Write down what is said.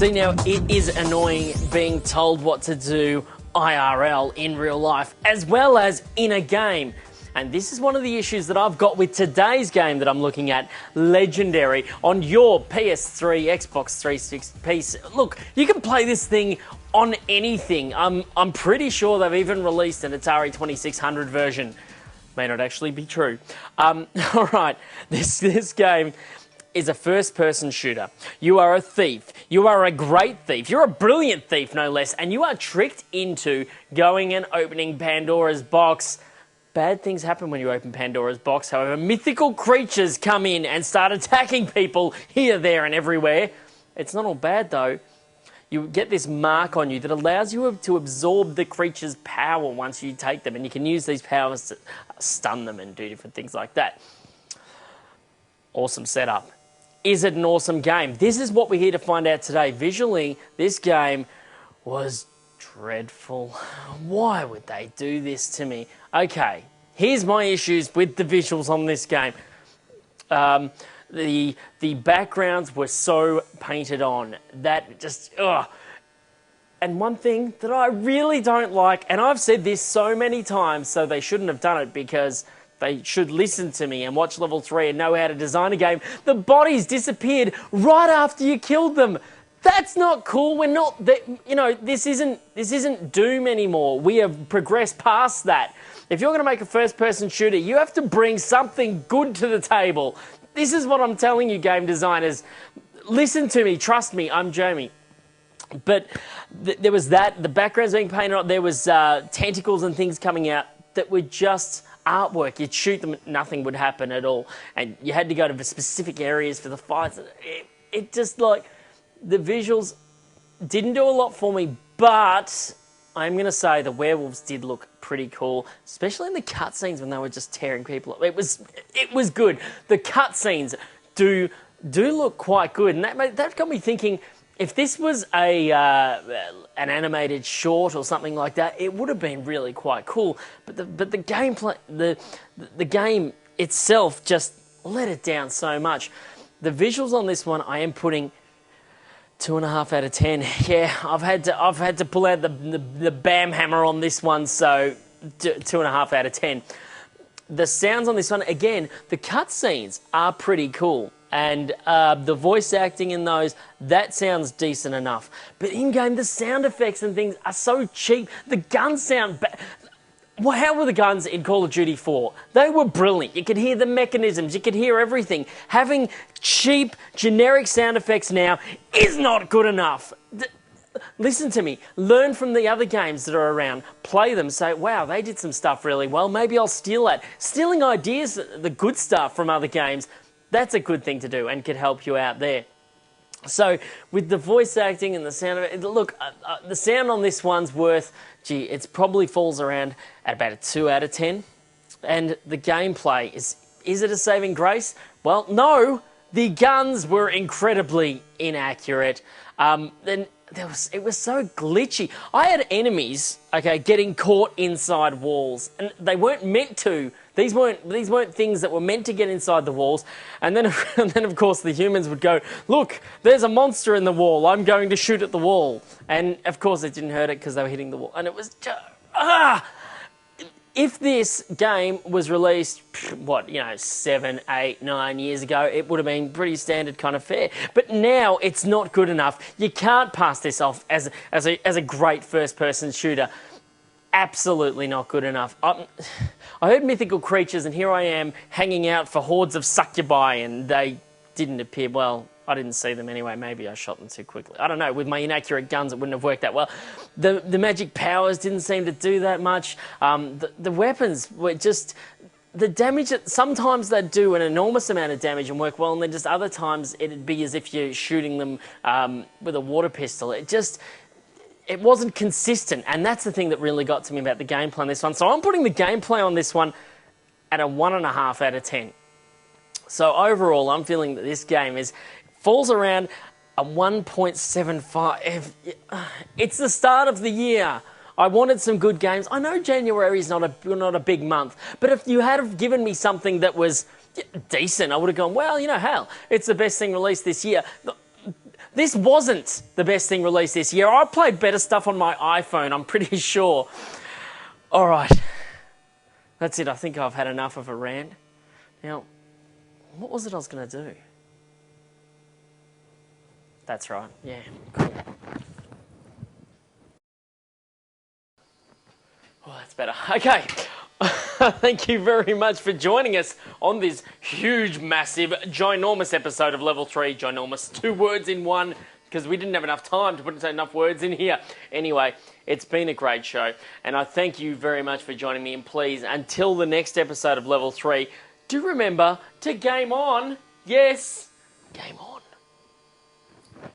See, now, it is annoying being told what to do IRL, in real life, as well as in a game. And this is one of the issues that I've got with today's game that I'm looking at, Legendary, on your PS3, Xbox 360 PC. Look, you can play this thing on anything. I'm pretty sure they've even released an Atari 2600 version. May not actually be true. All right, this game is a first-person shooter. You are a thief. You are a great thief. You're a brilliant thief, no less, and you are tricked into going and opening Pandora's box. Bad things happen when you open Pandora's box, however. Mythical creatures come in and start attacking people here, there, and everywhere. It's not all bad, though. You get this mark on you that allows you to absorb the creature's power once you take them, and you can use these powers to stun them and do different things like that. Awesome setup. Is it an awesome game? This is what we're here to find out today. Visually, this game was dreadful. Why would they do this to me? Okay, here's my issues with the visuals on this game. The backgrounds were so painted on that just, ugh. And one thing that I really don't like, and I've said this so many times, so they shouldn't have done it because they should listen to me and watch Level 3 and know how to design a game. The bodies disappeared right after you killed them. That's not cool. We're not, you know, this isn't Doom anymore. We have progressed past that. If you're going to make a first-person shooter, you have to bring something good to the table. This is what I'm telling you, game designers. Listen to me. Trust me. I'm Jamie. But there was that. The background's being painted on. There was tentacles and things coming out that were just artwork. You'd shoot them, nothing would happen at all. And you had to go to specific areas for the fights. It just, like, the visuals didn't do a lot for me, but I'm going to say the werewolves did look pretty cool, especially in the cutscenes when they were just tearing people up. It was good. The cutscenes do look quite good, and that got me thinking, if this was an animated short or something like that, it would have been really quite cool. But the gameplay, the game itself just let it down so much. The visuals on this one, I am putting 2.5 out of 10. Yeah, I've had to pull out the bam hammer on this one, so 2.5 out of 10. The sounds on this one, again, the cutscenes are pretty cool. And the voice acting in those, that sounds decent enough. But in-game, the sound effects and things are so cheap. The guns sound bad. Well, how were the guns in Call of Duty 4? They were brilliant. You could hear the mechanisms. You could hear everything. Having cheap, generic sound effects now is not good enough. Listen to me. Learn from the other games that are around. Play them. Say, wow, they did some stuff really well. Maybe I'll steal that. Stealing ideas, the good stuff from other games, that's a good thing to do and could help you out there. So, with the voice acting and the sound of it, look, the sound on this one's worth, gee, it probably falls around at about a 2 out of 10. And the gameplay, is it a saving grace? Well, no. The guns were incredibly inaccurate. Then it was so glitchy. I had enemies, okay, getting caught inside walls, and they weren't meant to. These weren't things that were meant to get inside the walls. And then of course the humans would go, look, there's a monster in the wall. I'm going to shoot at the wall. And of course it didn't hurt it because they were hitting the wall. And it was just, If this game was released, 7, 8, 9 years ago, it would have been pretty standard kind of fare. But now it's not good enough. You can't pass this off as a great first-person shooter. Absolutely not good enough. I heard mythical creatures, and here I am hanging out for hordes of succubi, and they didn't appear. Well, I didn't see them anyway. Maybe I shot them too quickly. I don't know. With my inaccurate guns, it wouldn't have worked that well. The magic powers didn't seem to do that much. The weapons were just... The damage, sometimes they'd do an enormous amount of damage and work well, and then just other times it'd be as if you're shooting them with a water pistol. It wasn't consistent, and that's the thing that really got to me about the gameplay on this one. So I'm putting the gameplay on this one at a 1.5 out of 10. So overall, I'm feeling that this game falls around a 1.75. It's the start of the year. I wanted some good games. I know January is not a big month, but if you had have given me something that was decent, I would have gone, well, hell, it's the best thing released this year. This wasn't the best thing released this year. I played better stuff on my iPhone, I'm pretty sure. All right. That's it. I think I've had enough of a rant. Now, what was it I was going to do? That's right. Yeah, cool. Oh, that's better. Okay. Thank you very much for joining us on this huge, massive, ginormous episode of Level 3. Ginormous. 2 words in one, because we didn't have enough time to put enough words in here. Anyway, it's been a great show, and I thank you very much for joining me. And please, until the next episode of Level 3, do remember to game on. Yes, game on.